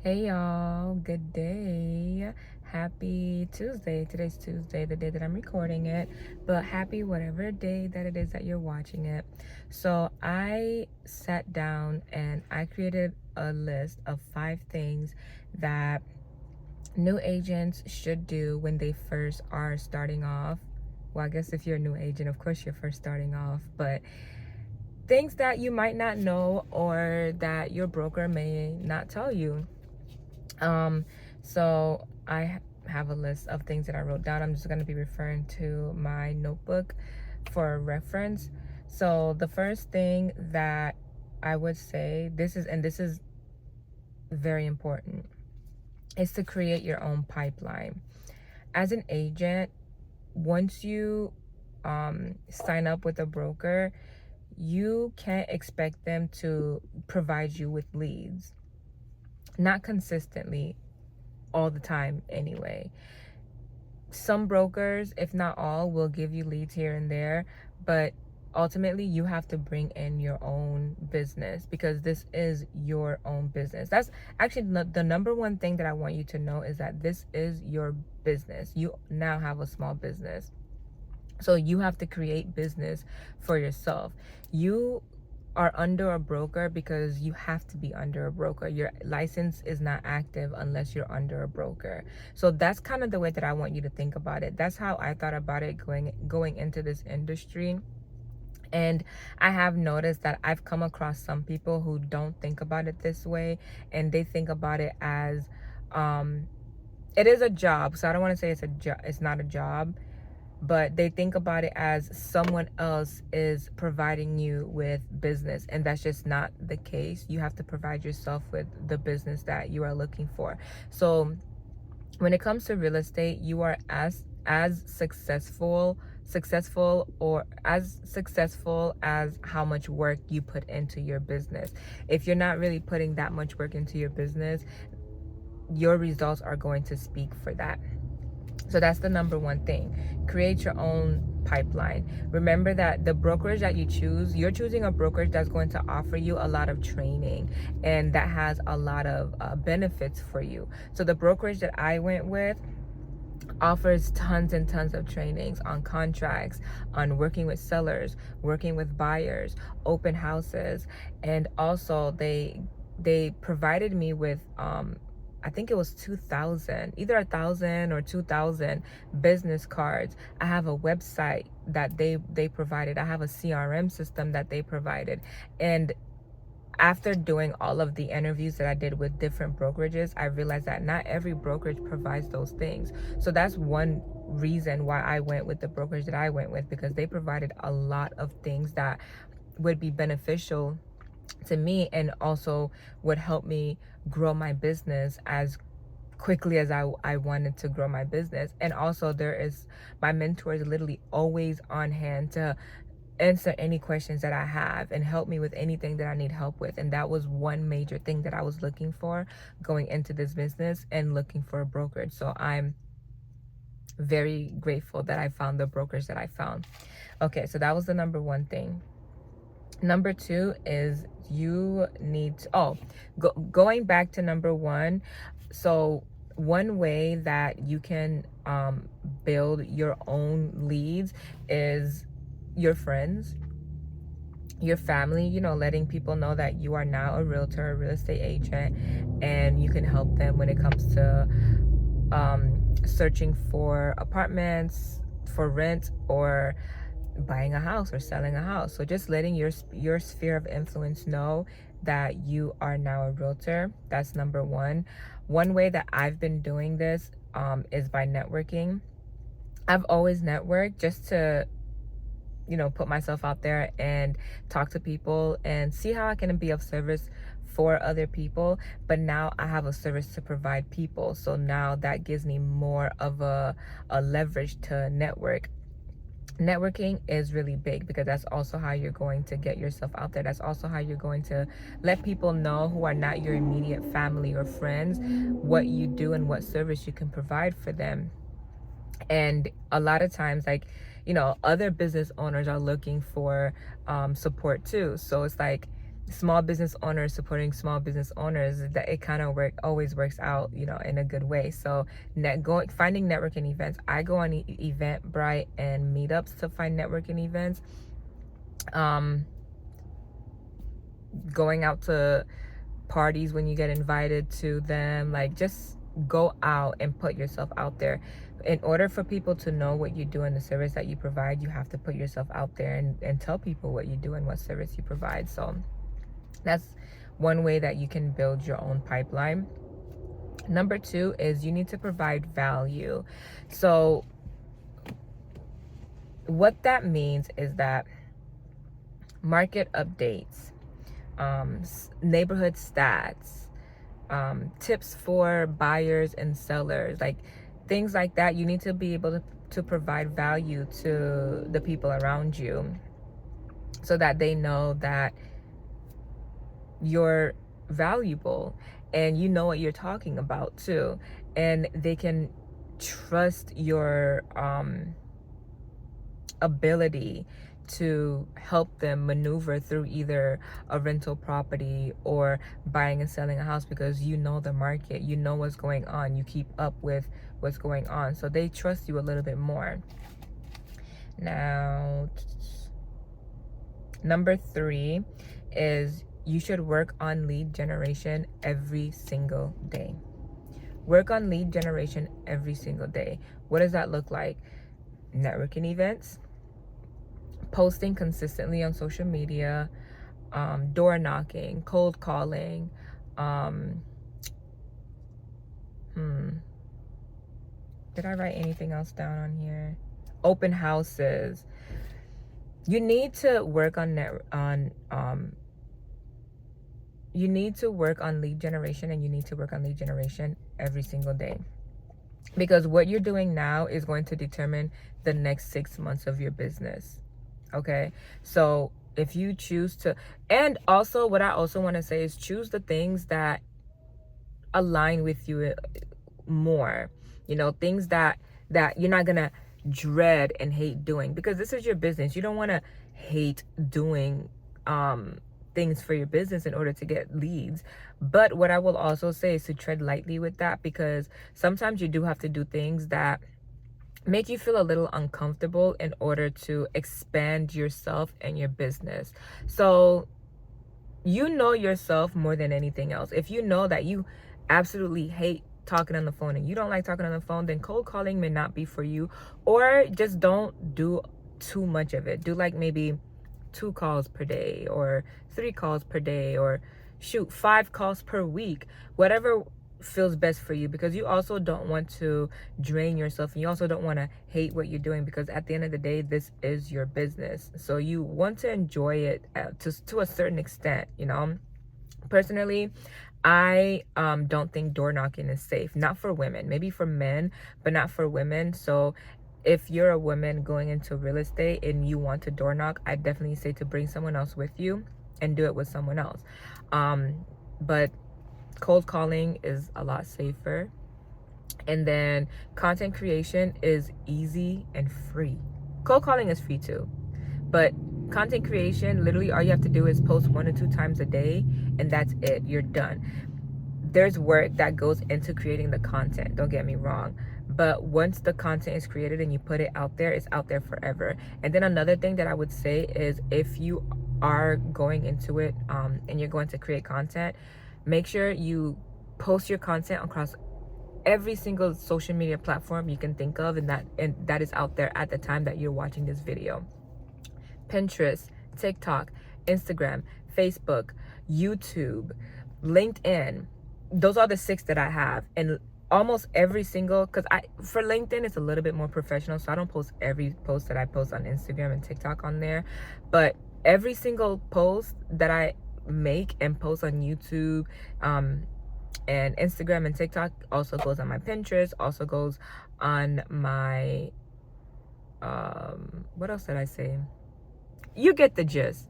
Hey y'all, good day. Happy Tuesday. Today's Tuesday, the day that I'm recording it, but happy whatever day that it is that you're watching it. So I sat down and I created a list of 5 things that new agents should do when they first are starting off. Well, I guess if you're a new agent, of course you're first starting off, but things that you might not know or that your broker may not tell you. Um, so I have a list of things that I wrote down. I'm just going to be referring to my notebook for reference. So the first thing that I would say, this is very important, is to create your own pipeline. As an agent, once you sign up with a broker, you can't expect them to provide you with leads. Not consistently, all the time anyway. Some brokers, if not all, will give you leads here and there, but ultimately you have to bring in your own business because this is your own business. That's actually the number one thing that I want you to know, is that this is your business. You now have a small business. So you have to create business for yourself. You are under a broker because you have to be under a broker. Your license is not active unless you're under a broker. So that's kind of the way that I want you to think about it. That's how I thought about it going into this industry. And I have noticed that I've come across some people who don't think about it this way, and they think about it as it is a job. So I don't want to say it's not a job, but they think about it as someone else is providing you with business, and that's just not the case. You have to provide yourself with the business that you are looking for. So when it comes to real estate, you are as successful as how much work you put into your business. If you're not really putting that much work into your business, your results are going to speak for that. So that's the number one thing. Create your own pipeline. Remember that the brokerage that you choose, you're choosing a brokerage that's going to offer you a lot of training and that has a lot of benefits for you. So the brokerage that I went with offers tons and tons of trainings on contracts, on working with sellers, working with buyers, open houses, and also they provided me with I think it was 2,000, either 1,000 or 2,000 business cards. I have a website that they provided. I have a CRM system that they provided. And after doing all of the interviews that I did with different brokerages, I realized that not every brokerage provides those things. So that's one reason why I went with the brokerage that I went with, because they provided a lot of things that would be beneficial to me and also would help me grow my business as quickly as I wanted to grow my business. And also my mentor is literally always on hand to answer any questions that I have and help me with anything that I need help with. And that was one major thing that I was looking for going into this business and looking for a brokerage. So I'm very grateful that I found the brokerage that I found. Okay, so that was the number one thing. Number two is you need to, going back to number one. So one way that you can build your own leads is your friends, your family, letting people know that you are now a realtor, a real estate agent, and you can help them when it comes to searching for apartments for rent or buying a house or selling a house. So just letting your sphere of influence know that you are now a realtor. That's number one. One way that I've been doing this is by networking. I've always networked just to put myself out there and talk to people and see how I can be of service for other people. But now I have a service to provide people, so now that gives me more of a leverage to network. Networking is really big because that's also how you're going to get yourself out there. That's also how you're going to let people know, who are not your immediate family or friends, what you do and what service you can provide for them. And a lot of times, other business owners are looking for support too. So it's like, small business owners supporting small business owners, that it kind of always works out, you know, in a good way. So finding networking events. I go on Eventbrite and meetups to find networking events. Going out to parties when you get invited to them, like, just go out and put yourself out there. In order for people to know what you do and the service that you provide, you have to put yourself out there and tell people what you do and what service you provide. So that's one way that you can build your own pipeline. Number 2 is you need to provide value. So what that means is that market updates, neighborhood stats, tips for buyers and sellers, like things like that. You need to be able to provide value to the people around you so that they know that you're valuable and you know what you're talking about too, and they can trust your ability to help them maneuver through either a rental property or buying and selling a house, because you know the market, you know what's going on, you keep up with what's going on, so they trust you a little bit more. Now, number 3 is you should work on lead generation every single day. Work on lead generation every single day. What does that look like? Networking events, posting consistently on social media, door knocking, cold calling, did I write anything else down on here? Open houses. You need to work on you need to work on lead generation, and you need to work on lead generation every single day, because what you're doing now is going to determine the next 6 months of your business. Okay, so if you choose to, and also what I also want to say is choose the things that align with you more, you know, things that you're not gonna dread and hate doing, because this is your business. You don't want to hate doing things for your business in order to get leads. But what I will also say is to tread lightly with that, because sometimes you do have to do things that make you feel a little uncomfortable in order to expand yourself and your business. So you know yourself more than anything else. If you know that you absolutely hate talking on the phone and you don't like talking on the phone, then cold calling may not be for you, or just don't do too much of it. Do like maybe 2 calls per day or 3 calls per day, or shoot 5 calls per week, whatever feels best for you, because you also don't want to drain yourself, and you also don't want to hate what you're doing, because at the end of the day, this is your business. So you want to enjoy it to a certain extent, you know. Personally, I don't think door knocking is safe. Not for women, maybe for men, but not for women. So if you're a woman going into real estate and you want to door knock, I definitely say to bring someone else with you and do it with someone else. But cold calling is a lot safer. And then content creation is easy and free. Cold calling is free too, but content creation, literally all you have to do is post 1 or 2 times a day, and that's it. You're done. There's work that goes into creating the content, don't get me wrong, but once the content is created and you put it out there, it's out there forever. And then another thing that I would say is, if you are going into it and you're going to create content, make sure you post your content across every single social media platform you can think of, and that is out there at the time that you're watching this video. Pinterest, TikTok, Instagram, Facebook, YouTube, LinkedIn. Those are the 6 that I have. And almost every single, because for LinkedIn it's a little bit more professional, so I don't post every post that I post on Instagram and TikTok on there, but every single post that I make and post on YouTube and Instagram and TikTok also goes on my Pinterest, also goes on my what else did I say? You get the gist.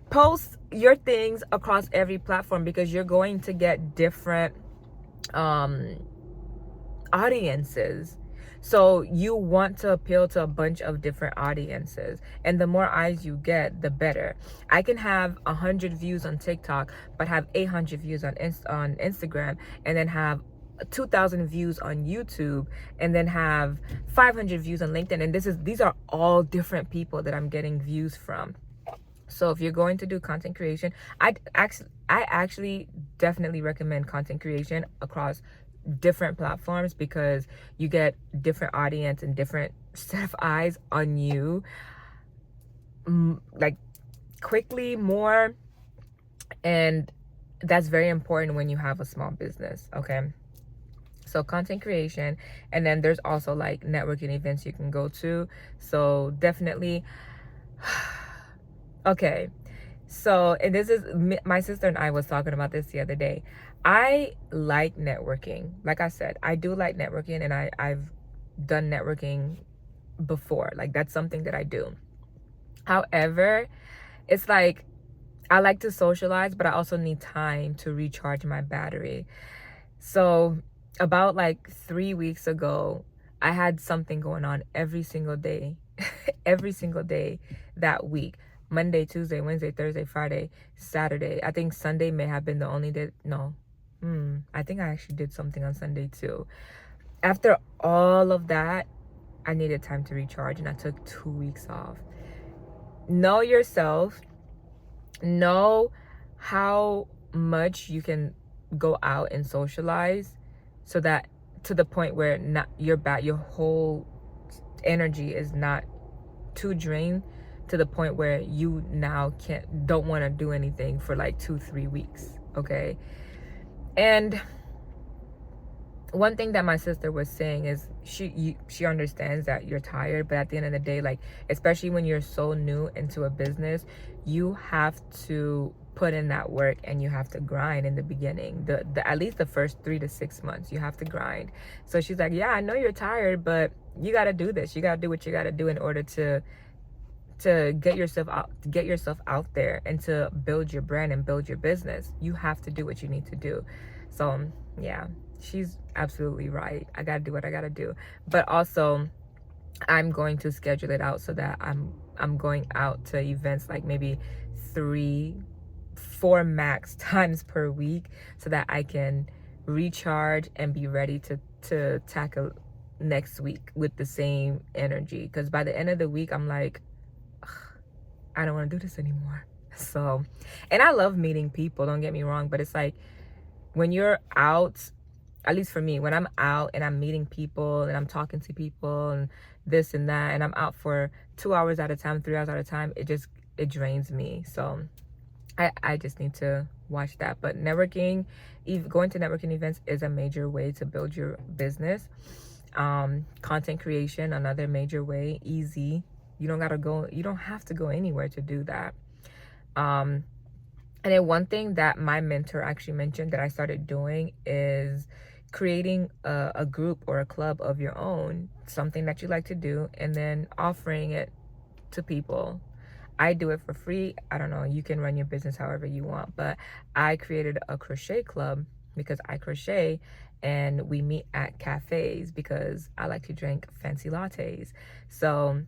Post your things across every platform, because you're going to get different audiences. So you want to appeal to a bunch of different audiences, and the more eyes you get, the better. I can have 100 views on TikTok, but have 800 views on Instagram, and then have 2,000 views on YouTube, and then have 500 views on LinkedIn. And these are all different people that I'm getting views from. So if you're going to do content creation, I actually definitely recommend content creation across different platforms, because you get different audience and different set of eyes on you, like quickly more. And that's very important when you have a small business. Okay, so content creation, and then there's also like networking events you can go to. So definitely okay, so, and this is, my sister and I was talking about this the other day. I like networking. Like I said, I do like networking, and I've done networking before. Like, that's something that I do. However, it's like, I like to socialize, but I also need time to recharge my battery. So about like 3 weeks ago, I had something going on every single day, every single day that week. Monday, Tuesday, Wednesday, Thursday, Friday, Saturday. I think Sunday may have been the only day. No, I think I actually did something on Sunday too. After all of that, I needed time to recharge, and I took 2 weeks off. Know yourself. Know how much you can go out and socialize, so that to the point where not your whole energy is not too drained, to the point where you now don't want to do anything for like 2-3 weeks. Okay. And one thing that my sister was saying is she understands that you're tired, but at the end of the day, like, especially when you're so new into a business, you have to put in that work, and you have to grind in the beginning. The at least the first 3 to 6 months, you have to grind. So she's like, yeah, I know you're tired, but you got to do this. You got to do what you got to do in order to get yourself out there, and to build your brand and build your business. You have to do what you need to do. So yeah, she's absolutely right. I gotta do what I gotta do, but also I'm going to schedule it out so that I'm going out to events like maybe 3-4 max times per week, so that I can recharge and be ready to tackle next week with the same energy. Because by the end of the week, I'm like, I don't want to do this anymore. So, and I love meeting people, don't get me wrong, but it's like, when you're out, at least for me, when I'm out and I'm meeting people and I'm talking to people and this and that, and I'm out for 2 hours at a time, 3 hours at a time, it drains me. So I just need to watch that. But networking, going to networking events is a major way to build your business. Content creation, another major way. Easy. You don't have to go anywhere to do that. And then one thing that my mentor actually mentioned that I started doing is creating a group or a club of your own, something that you like to do, and then offering it to people. I do it for free. I don't know, you can run your business however you want, but I created a crochet club because I crochet, and we meet at cafes because I like to drink fancy lattes. So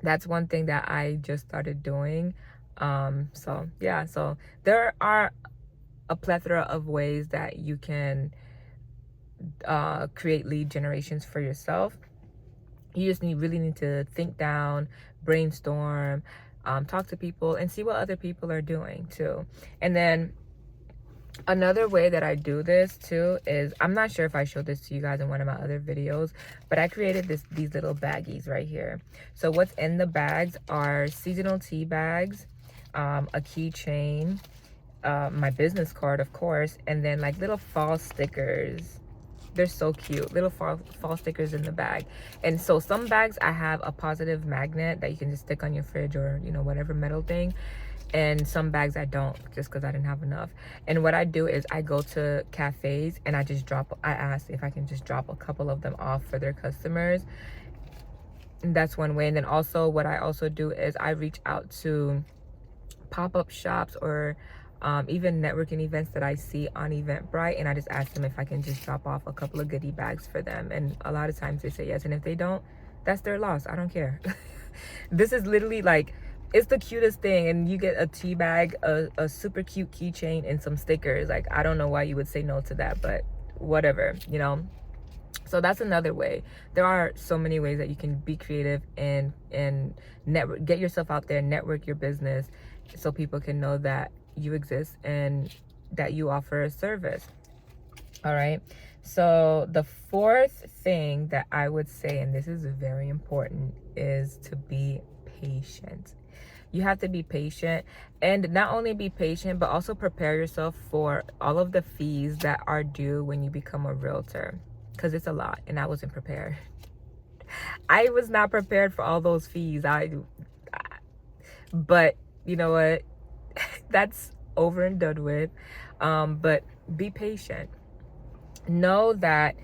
that's one thing that I just started doing. So yeah, so there are a plethora of ways that you can create lead generations for yourself. You just really need to think down, brainstorm, talk to people, and see what other people are doing too. And then another way that I do this too is, I'm not sure if I showed this to you guys in one of my other videos, but I created these little baggies right here. So what's in the bags are seasonal tea bags, a keychain, my business card, of course, and then like little fall stickers. They're so cute, little fall stickers in the bag. And so some bags I have a positive magnet that you can just stick on your fridge, or whatever metal thing, and some bags I don't, just because I didn't have enough. And what I do is I go to cafes and I ask if I can just drop a couple of them off for their customers. And that's one way. And then also what I also do is I reach out to pop-up shops or even networking events that I see on Eventbrite, and I just ask them if I can just drop off a couple of goodie bags for them. And a lot of times they say yes. And if they don't, that's their loss. I don't care. This is literally like, it's the cutest thing. And you get a tea bag, a super cute keychain, and some stickers. Like, I don't know why you would say no to that, but whatever, you know. So that's another way. There are so many ways that you can be creative and network, get yourself out there, network your business, so people can know that you exist and that you offer a service. All right. So the fourth thing that I would say, and this is very important, is to be patient. You have to be patient, and not only be patient, but also prepare yourself for all of the fees that are due when you become a realtor, because it's a lot, and I wasn't prepared. I was not prepared for all those fees. But you know what? That's over and done with. But be patient. Know that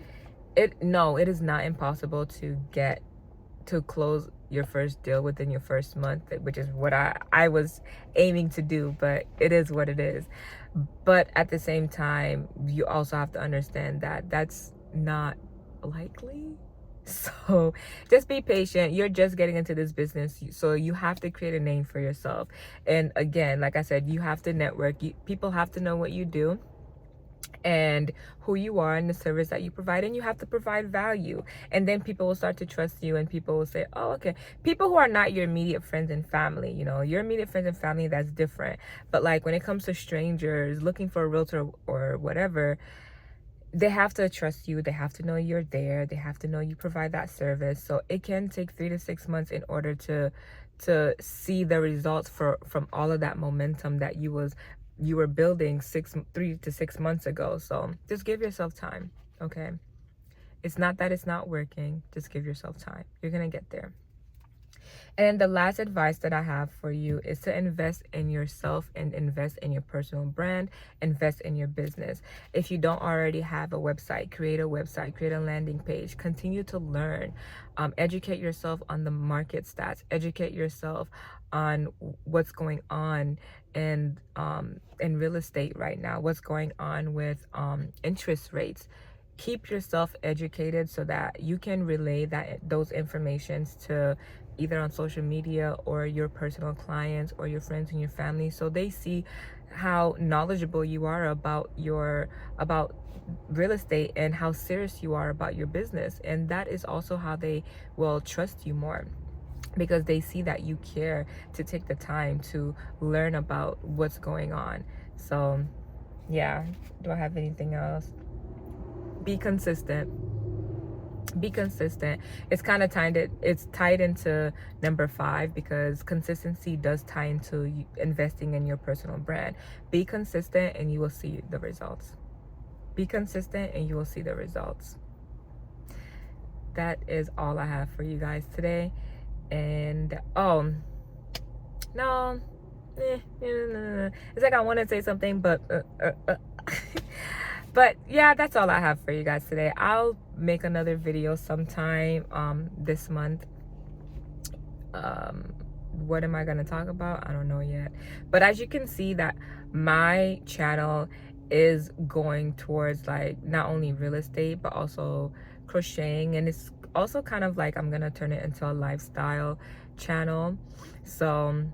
it is not impossible to close your first deal within your first month, which is what I was aiming to do, but it is what it is. But at the same time, you also have to understand that that's not likely. So just be patient. You're just getting into this business, so you have to create a name for yourself. And again, like I said, you have to network. People have to know what you do and who you are and the service that you provide, and you have to provide value, and then people will start to trust you, and people will say, oh, okay. People who are not your immediate friends and family, you know, your immediate friends and family, that's different. But like when it comes to strangers looking for a realtor or whatever, they have to trust you. They have to know you're there. They have to know you provide that service. So it can take 3 to 6 months in order to see the results from all of that momentum that you were building 3 to 6 months ago. So just give yourself time. Okay, it's not that it's not working. Just give yourself time. You're gonna get there. And the last advice that I have for you is to invest in yourself and invest in your personal brand, invest in your business. If you don't already have a website, create a landing page, continue to learn, educate yourself on the market stats, educate yourself on what's going on in real estate right now, what's going on with interest rates. Keep yourself educated so that you can relay those informations to either on social media or your personal clients or your friends and your family, so they see how knowledgeable you are about real estate and how serious you are about your business. And that is also how they will trust you more, because they see that you care to take the time to learn about what's going on. So yeah, do I have anything else? Be consistent. It's kind of tied into number 5, because consistency does tie into investing in your personal brand. Be consistent and you will see the results. Be consistent and you will see the results. That is all I have for you guys today. And no, it's like I want to say something, but but yeah, that's all I have for you guys today. I'll make another video sometime this month. What am I gonna talk about? I don't know yet. But as you can see, that my channel is going towards like not only real estate but also crocheting, and it's also kind of like I'm gonna turn it into a lifestyle channel. So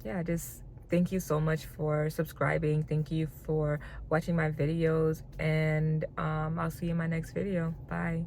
yeah, just thank you so much for subscribing. Thank you for watching my videos, and I'll see you in my next video. Bye.